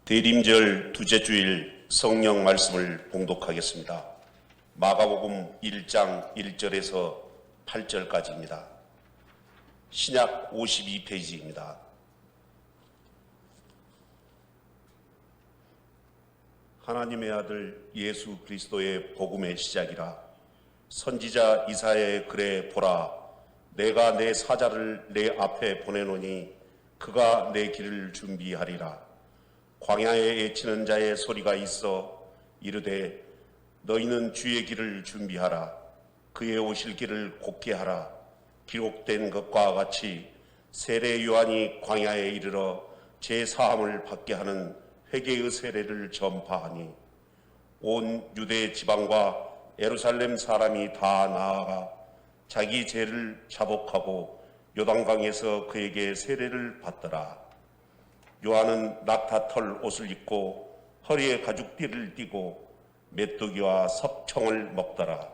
대림절 두째 주일 성령 말씀을 봉독하겠습니다. 마가복음 1장 1절에서 8절까지입니다. 신약 52페이지입니다. 하나님의 아들 예수 그리스도의 복음의 시작이라. 선지자 이사야의 글에 보라, 내가 내 사자를 내 앞에 보내노니 그가 내 길을 준비하리라. 광야에 애치는 자의 소리가 있어 이르되 너희는 주의 길을 준비하라. 그의 오실 길을 곧게 하라. 기록된 것과 같이 세례 요한이 광야에 이르러 제사함을 받게 하는 회개의 세례를 전파하니 온 유대 지방과 예루살렘 사람이 다 나아가 자기 죄를 자복하고 요단강에서 그에게 세례를 받더라. 요한은 낙타털 옷을 입고 허리에 가죽띠를 띠고 메뚜기와 석청을 먹더라.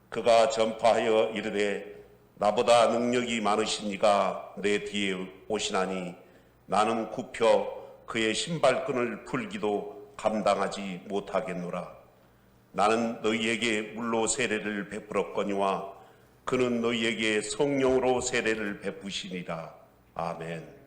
그가 전파하여 이르되 나보다 능력이 많으신 이가 내 뒤에 오시나니 나는 굽혀 그의 신발끈을 풀기도 감당하지 못하겠노라. 나는 너희에게 물로 세례를 베풀었거니와 그는 너희에게 성령으로 세례를 베푸시니라. 아멘.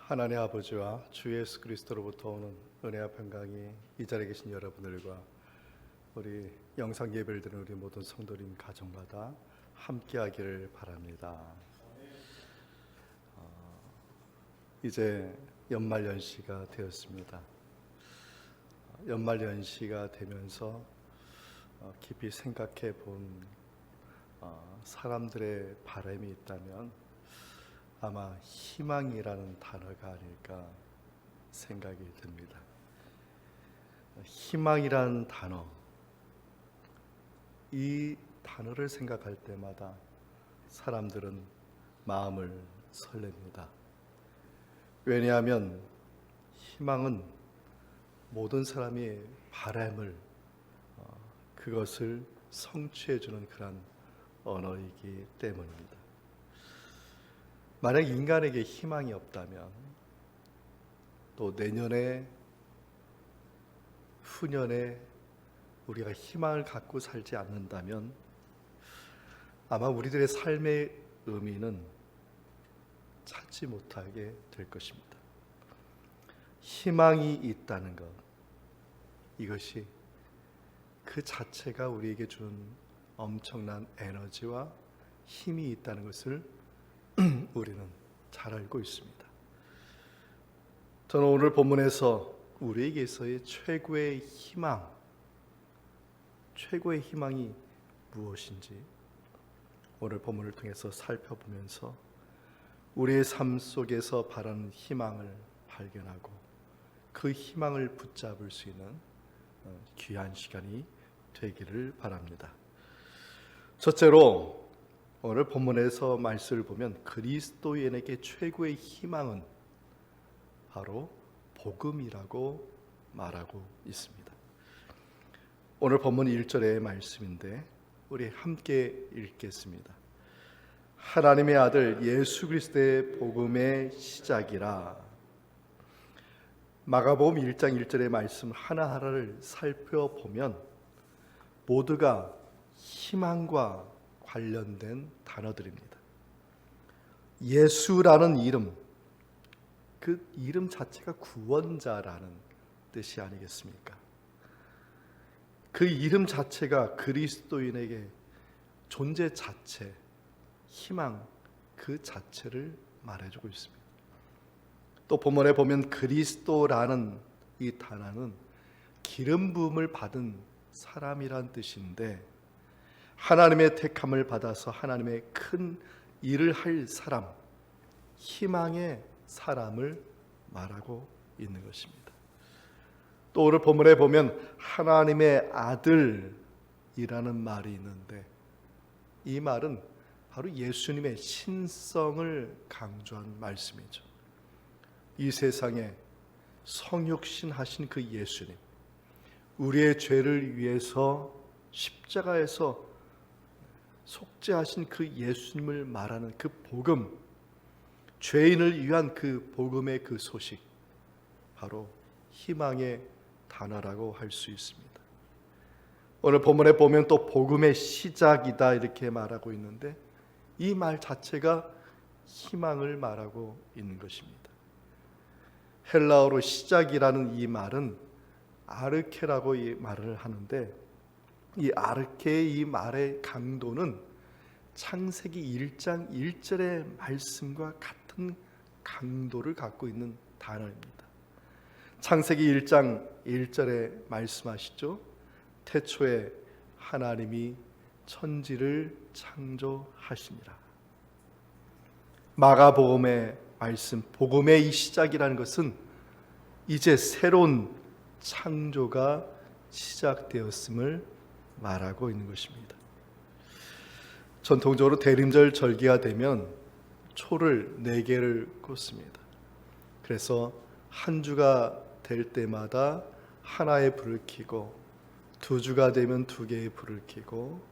하나님 아버지와 주 예수 그리스도로부터 오는 은혜와 평강이 이 자리에 계신 여러분들과 우리 영상 예배를 드리는 우리 모든 성도님 가정마다 함께하기를 바랍니다. 이제 연말연시가 되었습니다. 연말연시가 되면서 깊이 생각해 본 사람들의 바람이 있다면 아마 희망이라는 단어가 아닐까 생각이 듭니다. 희망이라는 단어, 이 단어를 생각할 때마다 사람들은 마음을 설렙니다. 왜냐하면 희망은 모든 사람의 바람을 그것을 성취해주는 그런 언어이기 때문입니다. 만약 인간에게 희망이 없다면 또 내년에 후년에 우리가 희망을 갖고 살지 않는다면 아마 우리들의 삶의 의미는 찾지 못하게 될 것입니다. 희망이 있다는 것, 이것이 그 자체가 우리에게 주는 엄청난 에너지와 힘이 있다는 것을 우리는 잘 알고 있습니다. 저는 오늘 본문에서 우리에게서의 최고의 희망이 무엇인지 오늘 본문을 통해서 살펴보면서 우리의 삶 속에서 바라는 희망을 발견하고 그 희망을 붙잡을 수 있는 귀한 시간이 되기를 바랍니다. 첫째로 오늘 본문에서 말씀을 보면 그리스도인에게 최고의 희망은 바로 복음이라고 말하고 있습니다. 오늘 본문 1절의 말씀인데 우리 함께 읽겠습니다. 하나님의 아들 예수 그리스도의 복음의 시작이라. 마가복음 1장 1절의 말씀 하나하나를 살펴보면 모두가 희망과 관련된 단어들입니다. 예수라는 이름, 그 이름 자체가 구원자라는 뜻이 아니겠습니까? 그 이름 자체가 그리스도인에게 존재 자체, 희망 그 자체를 말해주고 있습니다. 또 본문에 보면 그리스도라는 이 단어는 기름 부음을 받은 사람이란 뜻인데 하나님의 택함을 받아서 하나님의 큰 일을 할 사람, 희망의 사람을 말하고 있는 것입니다. 또 오늘 본문에 보면 하나님의 아들이라는 말이 있는데 이 말은 바로 예수님의 신성을 강조한 말씀이죠. 이 세상에 성육신 하신 그 예수님, 우리의 죄를 위해서 십자가에서 속죄하신 그 예수님을 말하는 그 복음, 죄인을 위한 그 복음의 그 소식, 바로 희망의 단어라고 할 수 있습니다. 오늘 본문에 보면 또 복음의 시작이다 이렇게 말하고 있는데, 이 말 자체가 희망을 말하고 있는 것입니다. 헬라어로 시작이라는 이 말은 아르케라고 이 말을 하는데, 이 아르케의 이 말의 강도는 창세기 1장 1절의 말씀과 같은 강도를 갖고 있는 단어입니다. 창세기 1장 1절에 말씀하시죠. 태초에 하나님이 천지를 창조하시니라. 마가복음의 말씀, 복음의 이 시작이라는 것은 이제 새로운 창조가 시작되었음을 말하고 있는 것입니다. 전통적으로 대림절 절기가 되면 초를 4개를 꽂습니다. 그래서 한 주가 될 때마다 하나의 불을 켜고, 2주가 되면 2개의 불을 켜고,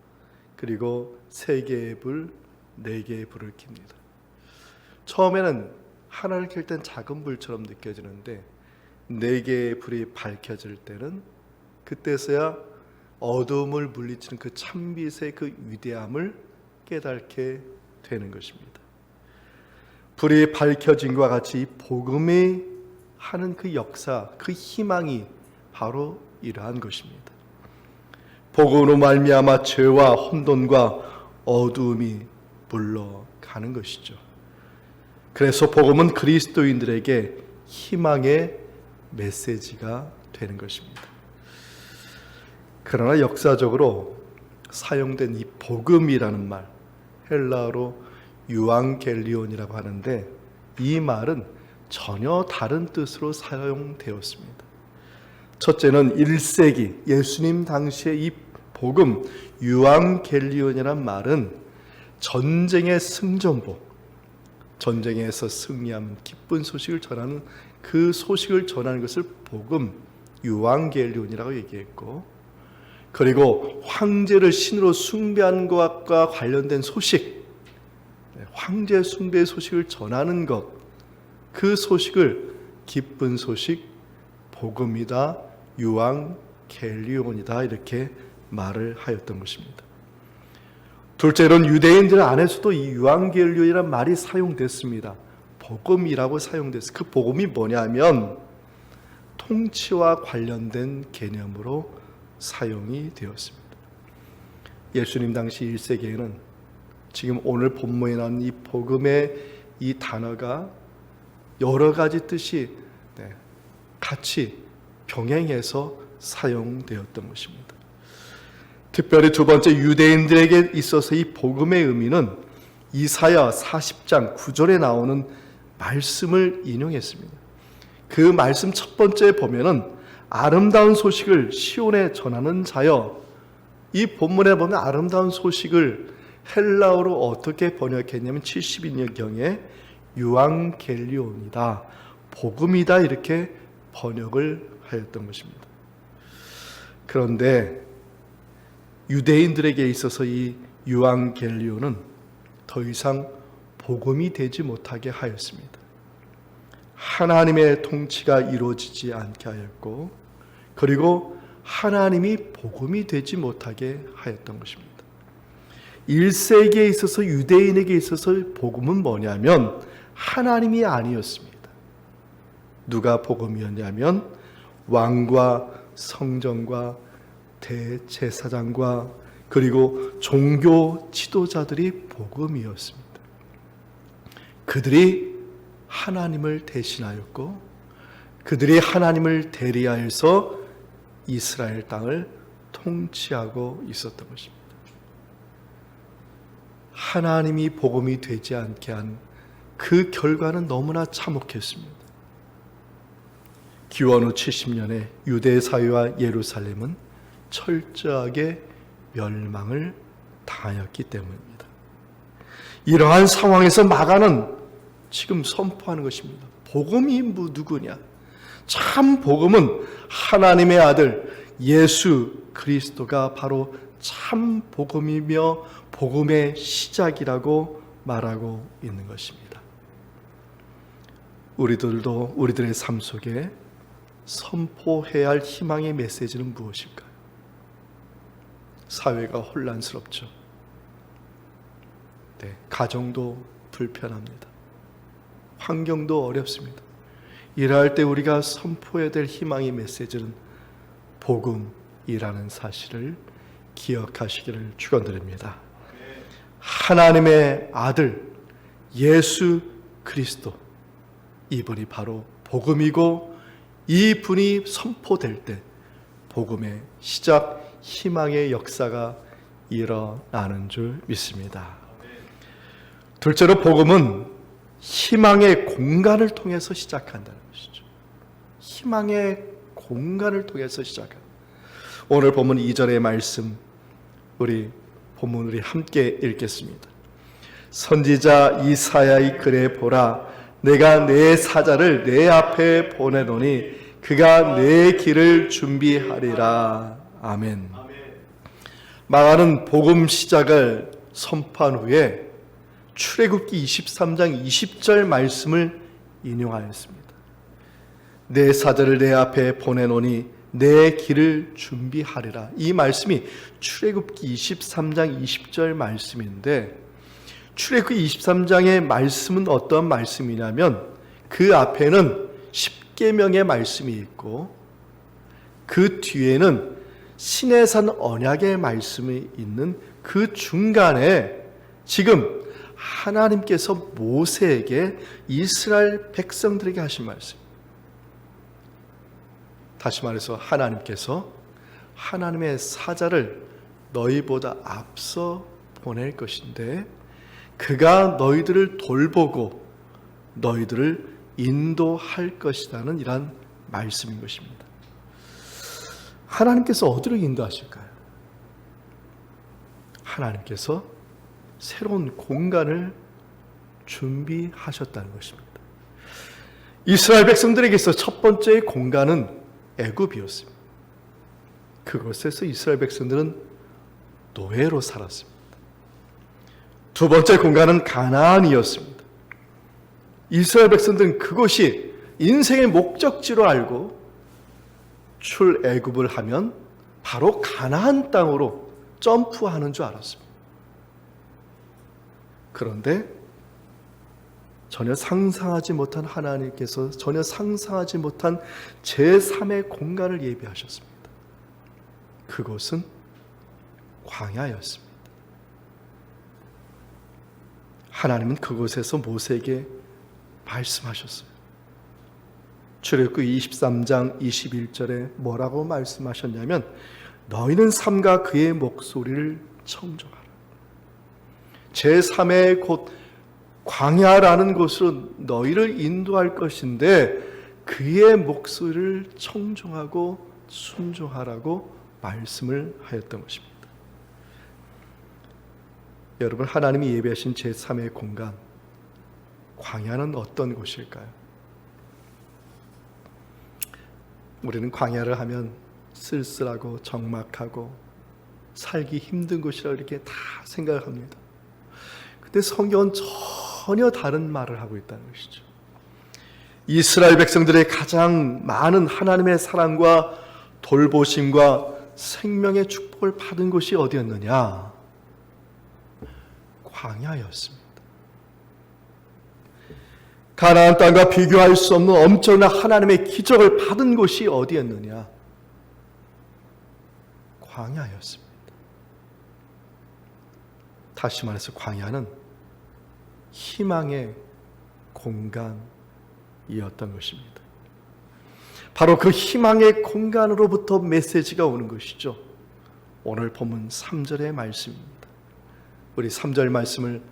그리고 3개의 불, 4개의 불을 켭니다. 처음에는 하나를 켤 땐 작은 불처럼 느껴지는데 4개의 불이 밝혀질 때는 그때서야 어두움을 물리치는 그 참빛의 그 위대함을 깨닫게 되는 것입니다. 불이 밝혀진과 같이 복음이 하는 그 역사, 그 희망이 바로 이러한 것입니다. 복음으로 말미암아 죄와 혼돈과 어두움이 물러가는 것이죠. 그래서 복음은 그리스도인들에게 희망의 메시지가 되는 것입니다. 그러나 역사적으로 사용된 이 복음이라는 말, 헬라어로 유앙겔리온이라고 하는데, 이 말은 전혀 다른 뜻으로 사용되었습니다. 첫째는 1세기 예수님 당시의 이 복음 유앙겔리온이라는 말은 전쟁의 승전보, 전쟁에서 승리하면 기쁜 소식을 전하는 그 소식을 전하는 것을 복음 유앙겔리온이라고 얘기했고, 그리고 황제를 신으로 숭배하는 것과 관련된 소식, 황제 숭배의 소식을 전하는 것, 그 소식을 기쁜 소식, 복음이다, 유앙겔리온이다 이렇게 말을 하였던 것입니다. 둘째로는 유대인들 안에서도 이 유앙겔리온이라는 말이 사용됐습니다. 복음이라고 사용됐어요. 그 복음이 뭐냐면 통치와 관련된 개념으로 사용이 되었습니다. 예수님 당시 1세기에는 지금 오늘 본문에 나온 이 복음의 이 단어가 여러 가지 뜻이 같이 병행해서 사용되었던 것입니다. 특별히 두 번째, 유대인들에게 있어서 이 복음의 의미는 이사야 40장 9절에 나오는 말씀을 인용했습니다. 그 말씀 첫 번째 보면은 아름다운 소식을 시온에 전하는 자여, 이 본문에 보면 아름다운 소식을 헬라어로 어떻게 번역했냐면 72년경에 유앙겔리온이다, 복음이다 이렇게 번역을 하였던 것입니다. 그런데 유대인들에게 있어서 이 유앙겔리온은 더 이상 복음이 되지 못하게 하였습니다. 하나님의 통치가 이루어지지 않게 하였고, 그리고 하나님이 복음이 되지 못하게 하였던 것입니다. 1세기에 있어서 유대인에게 있어서 복음은 뭐냐면 하나님이 아니었습니다. 누가 복음이었냐면 왕과 성전과 대제사장과 그리고 종교 지도자들이 복음이었습니다. 그들이 하나님을 대신하였고, 그들이 하나님을 대리하여서 이스라엘 땅을 통치하고 있었던 것입니다. 하나님이 복음이 되지 않게 한 그 결과는 너무나 참혹했습니다. 기원 후 70년에 유대 사회와 예루살렘은 철저하게 멸망을 당하였기 때문입니다. 이러한 상황에서 마가는 지금 선포하는 것입니다. 복음이 누구냐? 참 복음은 하나님의 아들 예수 그리스도가 바로 참 복음이며 복음의 시작이라고 말하고 있는 것입니다. 우리들도 우리들의 삶 속에 선포해야 할 희망의 메시지는 무엇일까요? 사회가 혼란스럽죠. 네, 가정도 불편합니다. 환경도 어렵습니다. 이러할 때 우리가 선포해야 될 희망의 메시지는 복음이라는 사실을 기억하시기를 축원드립니다. 하나님의 아들 예수 그리스도, 이분이 바로 복음이고 이 분이 선포될 때 복음의 시작, 희망의 역사가 일어나는 줄 믿습니다. 둘째로 복음은 희망의 공간을 통해서 시작한다는 것이죠. 희망의 공간을 통해서 시작한다. 오늘 본문 2절의 말씀, 우리 본문을 함께 읽겠습니다. 선지자 이사야의 글에 보라, 내가 내 사자를 내 앞에 보내노니 그가 내 길을 준비하리라. 아멘. 마가는 복음 시작을 선포한 후에 출애굽기 23장 20절 말씀을 인용하였습니다. 내 사자를 내 앞에 보내노니 내 길을 준비하리라. 이 말씀이 출애굽기 23장 20절 말씀인데, 출애굽기 23장의 말씀은 어떤 말씀이냐면 그 앞에는 십계명의 말씀이 있고 그 뒤에는 시내산 언약의 말씀이 있는 그 중간에 지금 하나님께서 모세에게 이스라엘 백성들에게 하신 말씀, 다시 말해서 하나님께서 하나님의 사자를 너희보다 앞서 보낼 것인데 그가 너희들을 돌보고 너희들을 인도할 것이라는 이런 말씀인 것입니다. 하나님께서 어디로 인도하실까요? 하나님께서 새로운 공간을 준비하셨다는 것입니다. 이스라엘 백성들에게 있어 첫 번째 공간은 애굽이었습니다. 그곳에서 이스라엘 백성들은 노예로 살았습니다. 두 번째 공간은 가나안이었습니다. 이스라엘 백성들은 그곳이 인생의 목적지로 알고 출애굽을 하면 바로 가나안 땅으로 점프하는 줄 알았습니다. 그런데 전혀 상상하지 못한 하나님께서 전혀 상상하지 못한 제3의 공간을 예비하셨습니다. 그곳은 광야였습니다. 하나님은 그곳에서 모세에게 말씀하셨어요. 출애굽기 23장 21절에 뭐라고 말씀하셨냐면 너희는 삼가 그의 목소리를 청종하라. 제3의 곳 광야라는 곳으로 너희를 인도할 것인데 그의 목소리를 청종하고 순종하라고 말씀을 하였던 것입니다. 여러분, 하나님이 예비하신 제3의 공간, 광야는 어떤 곳일까요? 우리는 광야를 하면 쓸쓸하고 적막하고 살기 힘든 곳이라고 이렇게 다 생각을 합니다. 근데 성경은 전혀 다른 말을 하고 있다는 것이죠. 이스라엘 백성들의 가장 많은 하나님의 사랑과 돌보심과 생명의 축복을 받은 곳이 어디였느냐? 광야였습니다. 가나안 땅과 비교할 수 없는 엄청난 하나님의 기적을 받은 곳이 어디였느냐? 광야였습니다. 다시 말해서 광야는 희망의 공간이었던 것입니다. 바로 그 희망의 공간으로부터 메시지가 오는 것이죠. 오늘 본문 3절의 말씀입니다. 우리 3절 말씀을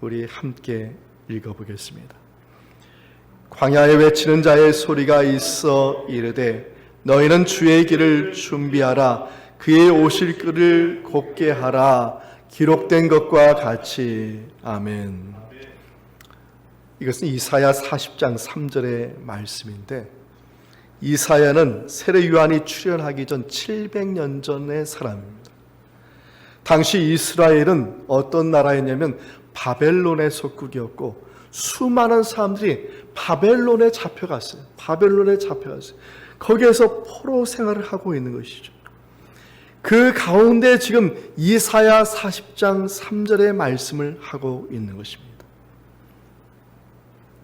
우리 함께 읽어보겠습니다. 광야에 외치는 자의 소리가 있어 이르되 너희는 주의 길을 준비하라. 그의 오실 길을 곧게 하라. 기록된 것과 같이. 아멘. 이것은 이사야 40장 3절의 말씀인데, 이사야는 세례 요한이 출현하기 전 700년 전의 사람입니다. 당시 이스라엘은 어떤 나라였냐면 바벨론의 속국이었고 수많은 사람들이 바벨론에 잡혀갔어요. 거기에서 포로 생활을 하고 있는 것이죠. 그 가운데 지금 이사야 40장 3절의 말씀을 하고 있는 것입니다.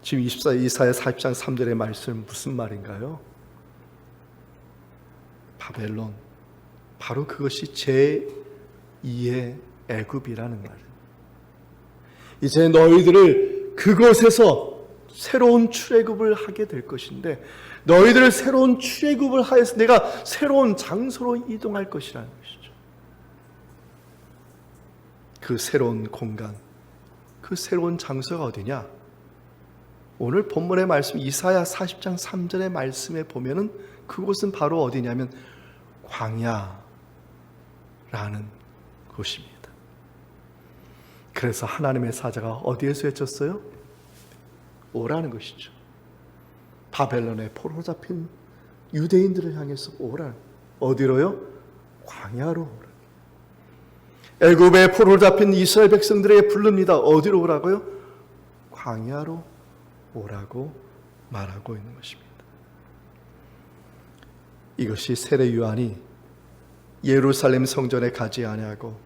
지금 이사야 40장 3절의 말씀은 무슨 말인가요? 바벨론, 바로 그것이 제2의 애굽이라는 말이에요. 이제 너희들을 그곳에서 새로운 출애굽을 하게 될 것인데, 너희들을 새로운 출애굽을 하여서 내가 새로운 장소로 이동할 것이라는 것이죠. 그 새로운 공간, 그 새로운 장소가 어디냐? 오늘 본문의 말씀 이사야 40장 3절의 말씀에 보면은 그곳은 바로 어디냐면 광야라는 곳입니다. 그래서 하나님의 사자가 어디에서 외쳤어요? 오라는 것이죠. 바벨론에 포로 잡힌 유대인들을 향해서 오라. 어디로요? 광야로 오라. 애굽에 포로 잡힌 이스라엘 백성들에게 부릅니다. 어디로 오라고요? 광야로 오라고 말하고 있는 것입니다. 이것이 세례 요한이 예루살렘 성전에 가지 아니하고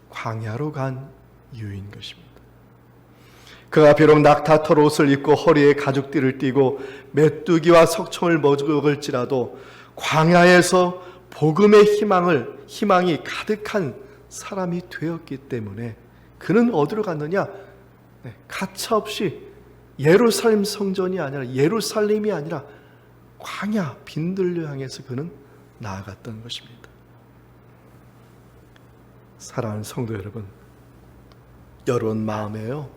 광야로 간 이유인 것입니다. 그가 비록 낙타털 옷을 입고 허리에 가죽띠를 띠고 메뚜기와 석청을 먹을지라도 광야에서 복음의 희망이 가득한 사람이 되었기 때문에 그는 어디로 갔느냐? 가차없이 예루살렘 성전이 아니라 예루살렘이 아니라 광야 빈들려 향해서 그는 나아갔던 것입니다. 사랑하는 성도 여러분, 여러분 마음에요,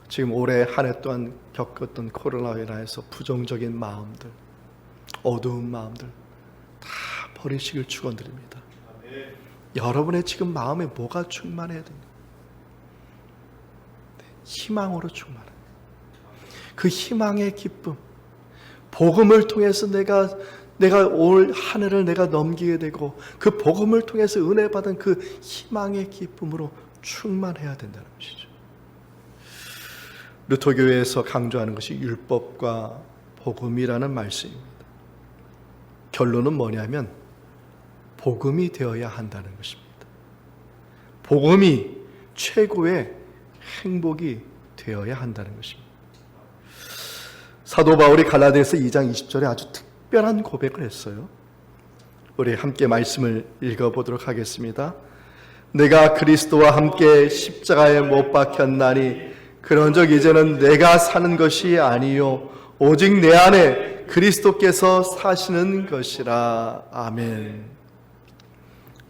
지금 올해 한 해 동안 겪었던 코로나로 인해서 부정적인 마음들, 어두운 마음들 다 버리시길 축원드립니다. 여러분의 지금 마음에 뭐가 충만해야 됩니까? 희망으로 충만해. 그 희망의 기쁨, 복음을 통해서 내가 올 한 해를 내가 넘기게 되고 그 복음을 통해서 은혜 받은 그 희망의 기쁨으로 충만해야 된다는 것이죠. 루터교회에서 강조하는 것이 율법과 복음이라는 말씀입니다. 결론은 뭐냐면 복음이 되어야 한다는 것입니다. 복음이 최고의 행복이 되어야 한다는 것입니다. 사도 바울이 갈라디아서 2장 20절에 아주 특별한 고백을 했어요. 우리 함께 말씀을 읽어보도록 하겠습니다. 내가 그리스도와 함께 십자가에 못 박혔나니 그런즉 이제는 내가 사는 것이 아니요 오직 내 안에 그리스도께서 사시는 것이라. 아멘.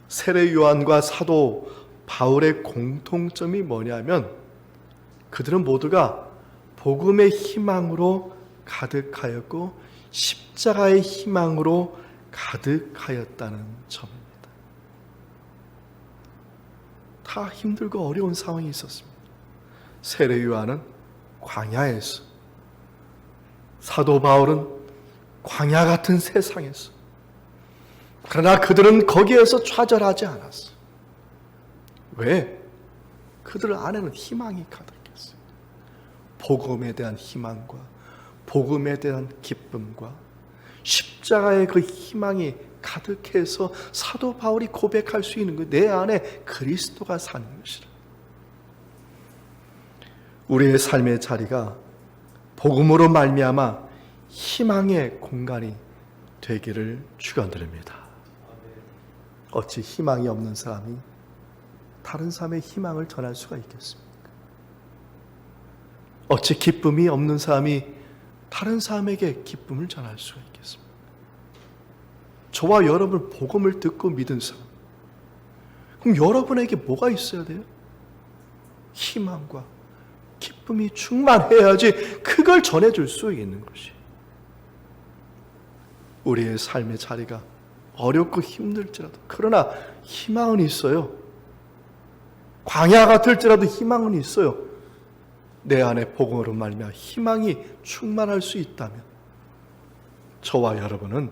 세례 요한과 사도 바울의 공통점이 뭐냐면 그들은 모두가 복음의 희망으로 가득하였고 십자가의 희망으로 가득하였다는 점입니다. 다 힘들고 어려운 상황이 있었습니다. 세례 요한은 광야에서, 사도 바울은 광야 같은 세상에서, 그러나 그들은 거기에서 좌절하지 않았어요. 왜? 그들 안에는 희망이 가득했어요. 복음에 대한 희망과 복음에 대한 기쁨과 십자가의 그 희망이 가득해서 사도 바울이 고백할 수 있는 거, 내 안에 그리스도가 사는 것이라. 우리의 삶의 자리가 복음으로 말미암아 희망의 공간이 되기를 축원드립니다. 어찌 희망이 없는 사람이 다른 사람의 희망을 전할 수가 있겠습니까? 어찌 기쁨이 없는 사람이 다른 사람에게 기쁨을 전할 수가 있겠습니까? 저와 여러분 복음을 듣고 믿은 사람, 그럼 여러분에게 뭐가 있어야 돼요? 희망과 기쁨이 충만해야지 그걸 전해줄 수 있는 것이. 우리의 삶의 자리가 어렵고 힘들지라도 그러나 희망은 있어요. 광야 같을지라도 희망은 있어요. 내 안에 복음으로 말미암아 희망이 충만할 수 있다면 저와 여러분은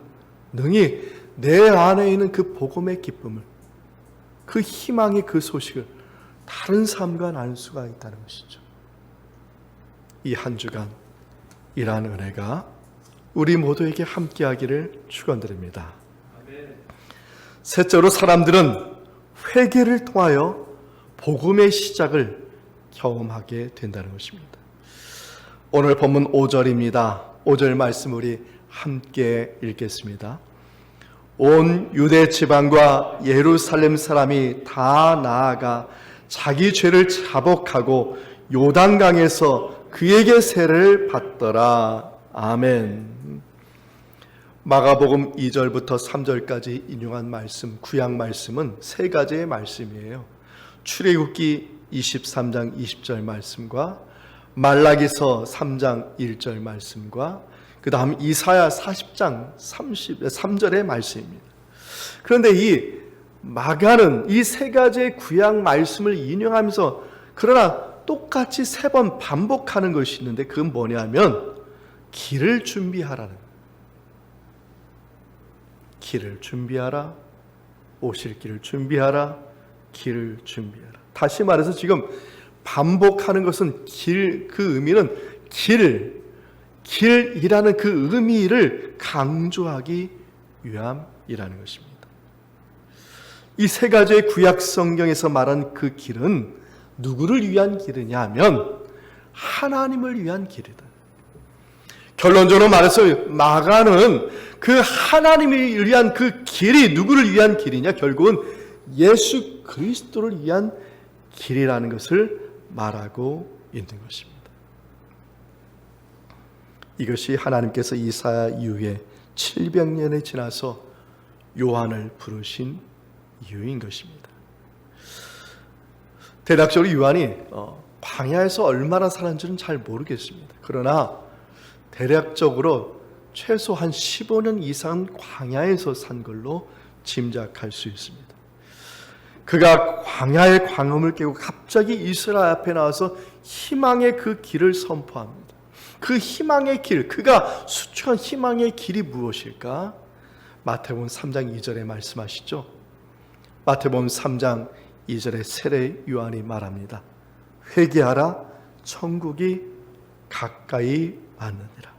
능히 내 안에 있는 그 복음의 기쁨을, 그 희망의 그 소식을 다른 삶과 나눌 수가 있다는 것이죠. 이 한 주간 이러한 은혜가 우리 모두에게 함께하기를 축원드립니다. 셋째로 사람들은 회개를 통하여 복음의 시작을 경험하게 된다는 것입니다. 오늘 본문 5절입니다. 5절 말씀 우리 함께 읽겠습니다. 온 유대 지방과 예루살렘 사람이 다 나아가 자기 죄를 자복하고 요단강에서 그에게 세례를 받더라. 아멘. 마가복음 2절부터 3절까지 인용한 말씀, 구약 말씀은 세 가지의 말씀이에요. 출애굽기 23장 20절 말씀과 말라기서 3장 1절 말씀과 그 다음 이사야 40장 3절의 말씀입니다. 그런데 이 마가는 이 세 가지의 구약 말씀을 인용하면서 그러나 똑같이 세 번 반복하는 것이 있는데 그건 뭐냐면 길을 준비하라는, 길을 준비하라, 오실 길을 준비하라, 길을 준비하라. 다시 말해서 지금 반복하는 것은 그 의미는 길이라는 그 의미를 강조하기 위함이라는 것입니다. 이 세 가지의 구약 성경에서 말한 그 길은 누구를 위한 길이냐 하면 하나님을 위한 길이다. 결론적으로 말해서 마가는 그 하나님을 위한 그 길이 누구를 위한 길이냐? 결국은 예수 그리스도를 위한 길이라는 것을 말하고 있는 것입니다. 이것이 하나님께서 이사야 이후에 700년이 지나서 요한을 부르신 이유인 것입니다. 대략적으로 요한이 광야에서 얼마나 살았는지는 잘 모르겠습니다. 그러나 대략적으로 최소 한 15년 이상 광야에서 산 걸로 짐작할 수 있습니다. 그가 광야의 광음을 깨고 갑자기 이스라엘 앞에 나와서 희망의 그 길을 선포합니다. 그 희망의 길, 그가 수축한 희망의 길이 무엇일까? 마태복음 3장 2절에 말씀하시죠. 마태복음 3장 2절에 세례 요한이 말합니다. 회개하라, 천국이 가까이 왔느니라.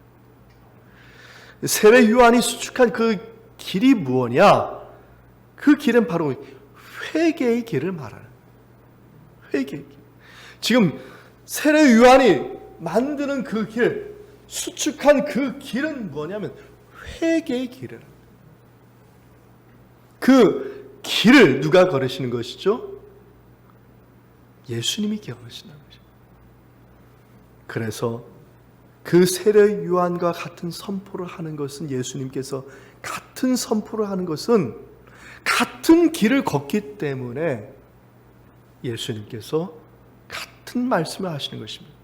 세례 요한이 수축한 그 길이 무엇이냐? 그 길은 바로 회개의 길을 말하는, 회개의 길. 지금 세례 요한이 만드는 그 길, 수축한 그 길은 뭐냐면 회개의 길이라. 그 길을 누가 걸으시는 것이죠? 예수님이 걸으신다는 것입니다. 그래서 그 세례 요한과 같은 선포를 하는 것은, 예수님께서 같은 선포를 하는 것은 같은 길을 걷기 때문에 예수님께서 같은 말씀을 하시는 것입니다.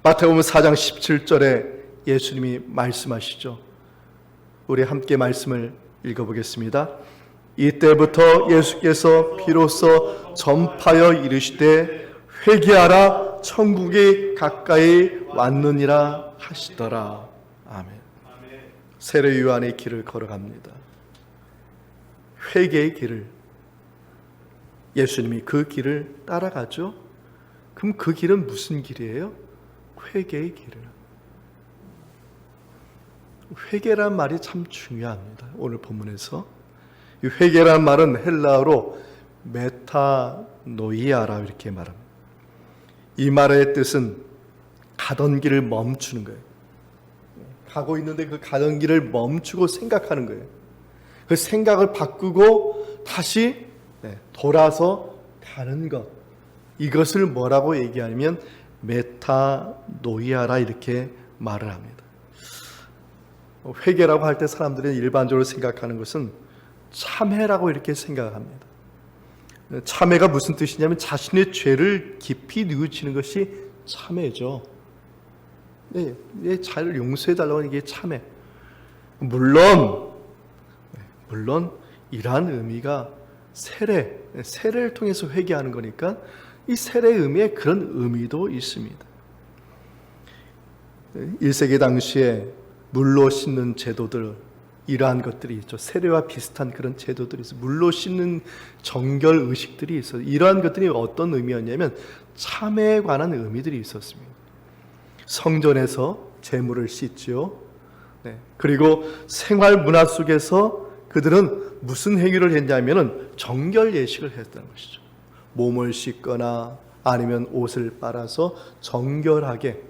마태복음 4장 17절에 예수님이 말씀하시죠. 우리 함께 말씀을 읽어보겠습니다. 이때부터 예수께서 비로소 전파하여 이르시되 회개하라, 천국이 가까이 왔느니라 하시더라. 아멘. 세례 요한의 길을 걸어갑니다. 회개의 길을, 예수님이 그 길을 따라가죠. 그럼 그 길은 무슨 길이에요? 회개의 길이에요. 회개란 말이 참 중요합니다. 오늘 본문에서 이 회개란 말은 헬라어로 메타노이아라 이렇게 말합니다. 이 말의 뜻은 가던 길을 멈추는 거예요. 가고 있는데 그 가던 길을 멈추고 생각하는 거예요. 그 생각을 바꾸고 다시 돌아서 가는 것, 이것을 뭐라고 얘기하면 메타노이아라 이렇게 말을 합니다. 회개라고 할 때 사람들이 일반적으로 생각하는 것은 참회라고 이렇게 생각합니다. 참회가 무슨 뜻이냐면 자신의 죄를 깊이 뉘우치는 것이 참회죠. 내 자를 용서해달라고 하는 게 참회. 물론 이러한 의미가 세례를 통해서 회개하는 거니까 이 세례의 의미에 그런 의미도 있습니다. 1세기 당시에 물로 씻는 제도들, 이러한 것들이 있죠. 세례와 비슷한 그런 제도들이 있어요. 물로 씻는 정결 의식들이 있어요. 이러한 것들이 어떤 의미였냐면 참회에 관한 의미들이 있었습니다. 성전에서 제물을 씻지요. 네. 그리고 생활 문화 속에서 그들은 무슨 행위를 했냐면은 정결 예식을 했다는 것이죠. 몸을 씻거나 아니면 옷을 빨아서 정결하게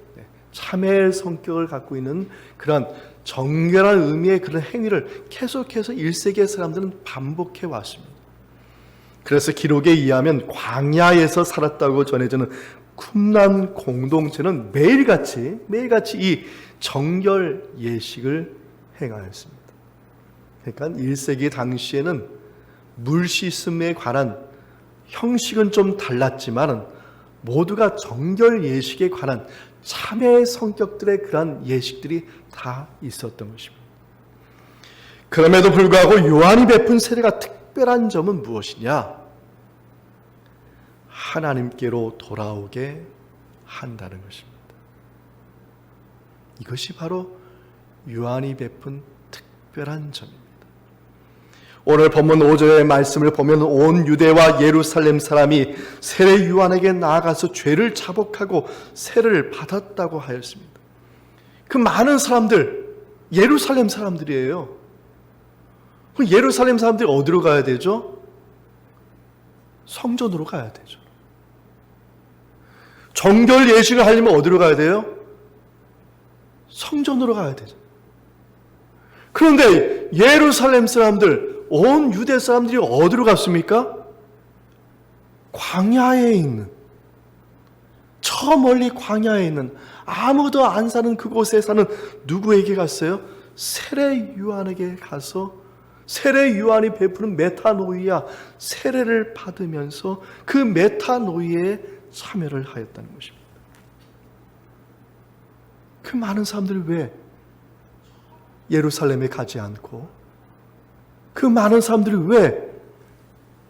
참회의 성격을 갖고 있는 그런 정결한 의미의 그런 행위를 계속해서 1세기의 사람들은 반복해 왔습니다. 그래서 기록에 의하면 광야에서 살았다고 전해지는 쿰란 공동체는 매일같이 이 정결 예식을 행하였습니다. 그러니까 1세기 당시에는 물 씻음에 관한 형식은 좀 달랐지만 모두가 정결 예식에 관한 참회의 성격들의 그런 예식들이 다 있었던 것입니다. 그럼에도 불구하고 요한이 베푼 세례가 특별한 점은 무엇이냐? 하나님께로 돌아오게 한다는 것입니다. 이것이 바로 요한이 베푼 특별한 점입니다. 오늘 본문 5절의 말씀을 보면 온 유대와 예루살렘 사람이 세례 요한에게 나아가서 죄를 자복하고 세례를 받았다고 하였습니다. 그 많은 사람들 예루살렘 사람들이에요. 그 예루살렘 사람들이 어디로 가야 되죠? 성전으로 가야 되죠. 정결 예식을 하려면 어디로 가야 돼요? 성전으로 가야 되죠. 그런데 예루살렘 사람들, 온 유대 사람들이 어디로 갔습니까? 광야에 있는, 저 멀리 광야에 있는, 아무도 안 사는 그곳에 사는 누구에게 갔어요? 세례 요한에게 가서 세례 요한이 베푸는 메타노이아 세례를 받으면서 그 메타노이아에 참여를 하였다는 것입니다. 그 많은 사람들이 왜 예루살렘에 가지 않고 그 많은 사람들이 왜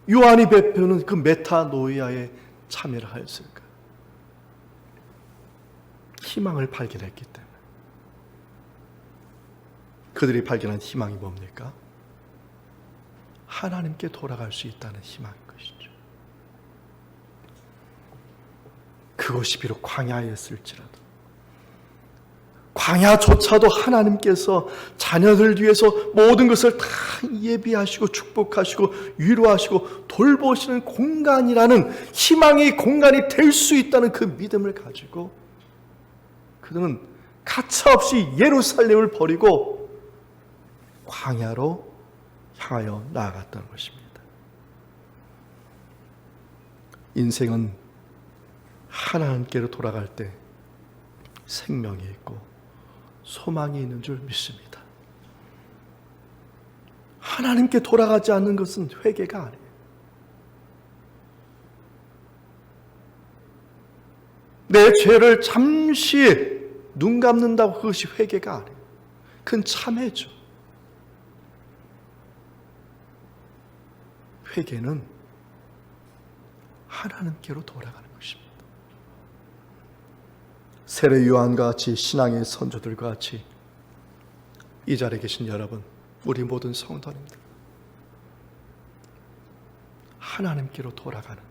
요한이 베푸는 그 메타노이아에 참여를 하였을까? 희망을 발견했기 때문에. 그들이 발견한 희망이 뭡니까? 하나님께 돌아갈 수 있다는 희망인 것이죠. 그것이 비록 광야였을지라도 광야조차도 하나님께서 자녀들 위해서 모든 것을 다 예비하시고 축복하시고 위로하시고 돌보시는 공간이라는 희망의 공간이 될 수 있다는 그 믿음을 가지고 그들은 가차없이 예루살렘을 버리고 광야로 향하여 나아갔다는 것입니다. 인생은 하나님께로 돌아갈 때 생명이 있고 소망이 있는 줄 믿습니다. 하나님께 돌아가지 않는 것은 회개가 아니에요. 내 죄를 잠시 눈 감는다고 그것이 회개가 아니에요. 그건 참회죠. 회개는 하나님께로 돌아가는 것입니다. 세례 요한과 같이 신앙의 선조들과 같이 이 자리에 계신 여러분, 우리 모든 성도님들 하나님께로 돌아가는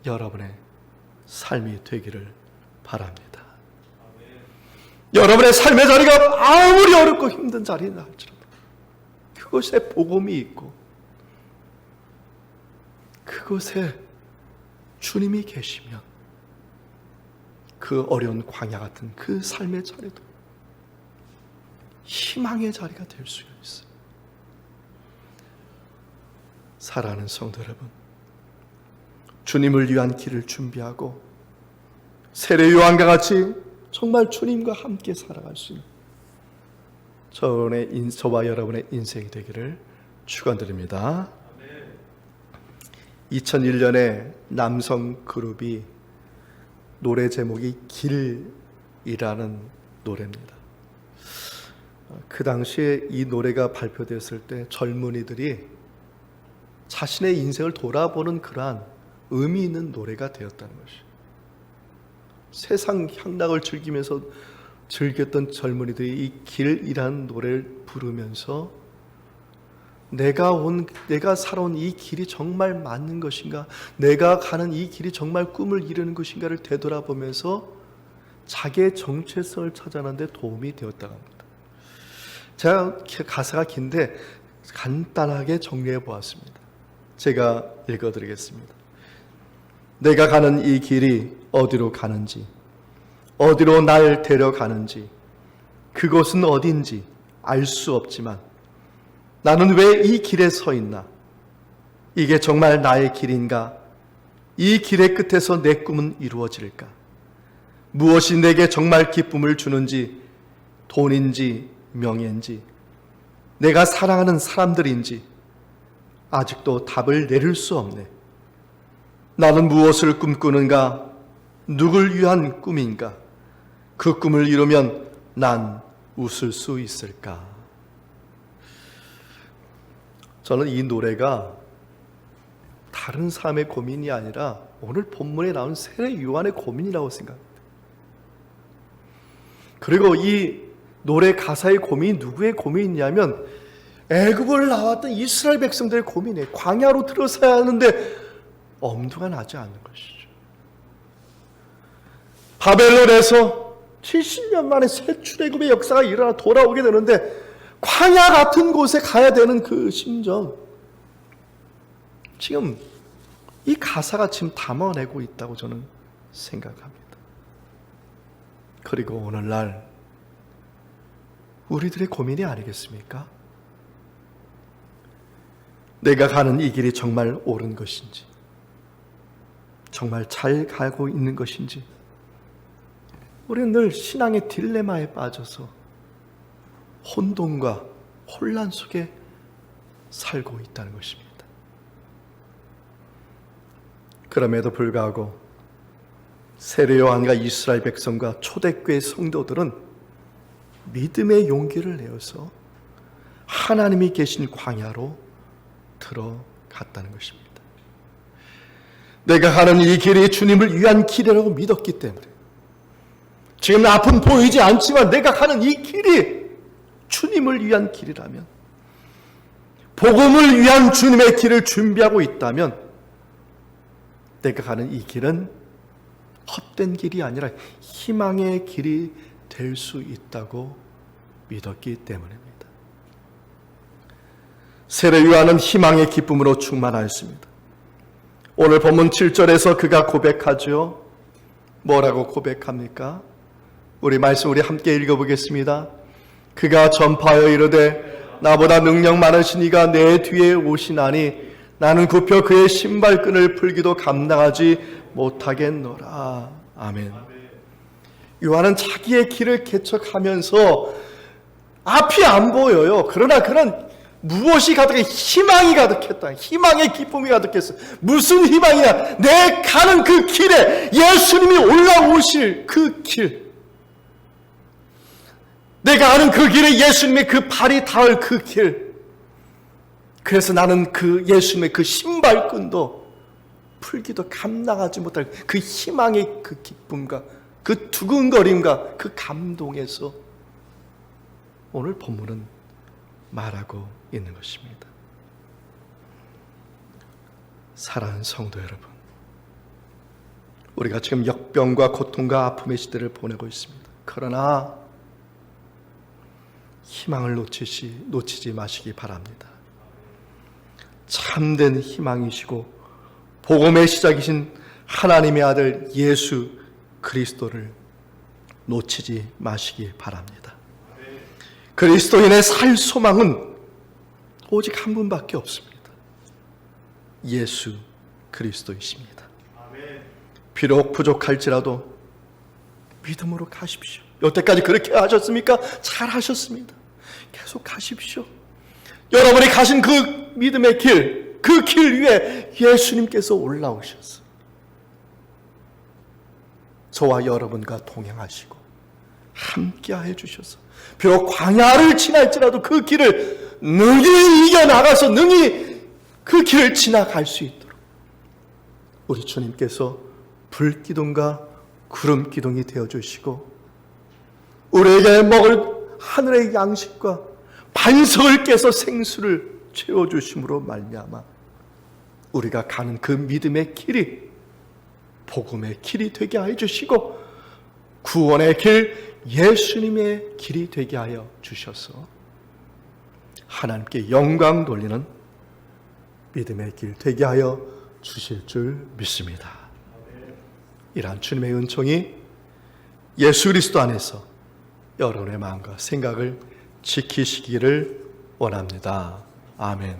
여러분의 삶이 되기를 바랍니다. 여러분의 삶의 자리가 아무리 어렵고 힘든 자리나 할지라도 그곳에 복음이 있고 그곳에 주님이 계시면 그 어려운 광야 같은 그 삶의 자리도 희망의 자리가 될 수가 있어요. 사랑하는 성도 여러분, 주님을 위한 길을 준비하고 세례 요한과 같이 정말 주님과 함께 살아갈 수 있는 저와 여러분의 인생이 되기를 축원드립니다. 2001년에 남성 그룹이 노래 제목이 길이라는 노래입니다. 그 당시에 이 노래가 발표됐을 때 젊은이들이 자신의 인생을 돌아보는 그러한 의미 있는 노래가 되었다는 것이죠. 세상 향락을 즐기면서 즐겼던 젊은이들이 이 길이라는 노래를 부르면서 내가 살아온 이 길이 정말 맞는 것인가? 내가 가는 이 길이 정말 꿈을 이루는 것인가를 되돌아보면서 자기의 정체성을 찾아내는 데 도움이 되었다고 합니다. 제가 가사가 긴데 간단하게 정리해 보았습니다. 제가 읽어드리겠습니다. 내가 가는 이 길이 어디로 가는지, 어디로 날 데려가는지, 그곳은 어딘지 알 수 없지만 나는 왜 이 길에 서 있나? 이게 정말 나의 길인가? 이 길의 끝에서 내 꿈은 이루어질까? 무엇이 내게 정말 기쁨을 주는지, 돈인지 명예인지, 내가 사랑하는 사람들인지 아직도 답을 내릴 수 없네. 나는 무엇을 꿈꾸는가? 누굴 위한 꿈인가? 그 꿈을 이루면 난 웃을 수 있을까? 저는 이 노래가 다른 사람의 고민이 아니라 오늘 본문에 나온 세례 요한의 고민이라고 생각합니다. 그리고 이 노래 가사의 고민이 누구의 고민이냐면 애굽을 나왔던 이스라엘 백성들의 고민이에요. 광야로 들어서야 하는데 엄두가 나지 않는 것이죠. 바벨론에서 70년 만에 새 출애굽의 역사가 일어나 돌아오게 되는데 광야 같은 곳에 가야 되는 그 심정, 지금 이 가사가 지금 담아내고 있다고 저는 생각합니다. 그리고 오늘날 우리들의 고민이 아니겠습니까? 내가 가는 이 길이 정말 옳은 것인지, 정말 잘 가고 있는 것인지, 우리는 늘 신앙의 딜레마에 빠져서 혼돈과 혼란 속에 살고 있다는 것입니다. 그럼에도 불구하고 세례 요한과 이스라엘 백성과 초대교회 성도들은 믿음의 용기를 내어서 하나님이 계신 광야로 들어갔다는 것입니다. 내가 가는 이 길이 주님을 위한 길이라고 믿었기 때문에, 지금 앞은 보이지 않지만 내가 가는 이 길이 주님을 위한 길이라면, 복음을 위한 주님의 길을 준비하고 있다면, 내가 가는 이 길은 헛된 길이 아니라 희망의 길이 될 수 있다고 믿었기 때문입니다. 세례 요한은 희망의 기쁨으로 충만하였습니다. 오늘 본문 7절에서 그가 고백하죠. 뭐라고 고백합니까? 우리 말씀 우리 함께 읽어보겠습니다. 그가 전파하여 이르되 나보다 능력 많으신 이가 내 뒤에 오시나니 나는 굽혀 그의 신발끈을 풀기도 감당하지 못하겠노라. 아멘. 요한은 자기의 길을 개척하면서 앞이 안 보여요. 그러나 그는 무엇이 가득해? 희망이 가득했다. 희망의 기쁨이 가득했어. 무슨 희망이야? 내 가는 그 길에 예수님이 올라오실 그 길, 내가 아는 그 길에 예수님의 그 발이 닿을 그 길, 그래서 나는 그 예수님의 그 신발끈도 풀기도 감당하지 못할 그 희망의 그 기쁨과 그 두근거림과 그 감동에서 오늘 본문은 말하고 있는 것입니다. 사랑하는 성도 여러분, 우리가 지금 역병과 고통과 아픔의 시대를 보내고 있습니다. 그러나 희망을 놓치지 마시기 바랍니다. 참된 희망이시고 복음의 시작이신 하나님의 아들 예수 그리스도를 놓치지 마시기 바랍니다. 그리스도인의 살 소망은 오직 한 분밖에 없습니다. 예수 그리스도이십니다. 비록 부족할지라도 믿음으로 가십시오. 여태까지 그렇게 하셨습니까? 잘 하셨습니다. 계속 가십시오. 여러분이 가신 그 믿음의 길, 그 길 위에 예수님께서 올라오셨어요. 저와 여러분과 동행하시고 함께해 주셔서 비록 광야를 지날지라도 그 길을 능히 이겨나가서 능히 그 길을 지나갈 수 있도록 우리 주님께서 불기둥과 구름기둥이 되어주시고 우리에게 먹을 하늘의 양식과 반석을 깨서 생수를 채워주심으로 말미암아 우리가 가는 그 믿음의 길이 복음의 길이 되게 하여 주시고 구원의 길 예수님의 길이 되게 하여 주셔서 하나님께 영광 돌리는 믿음의 길 되게 하여 주실 줄 믿습니다. 이러한 주님의 은총이 예수 그리스도 안에서 여러분의 마음과 생각을 지키시기를 원합니다. 아멘.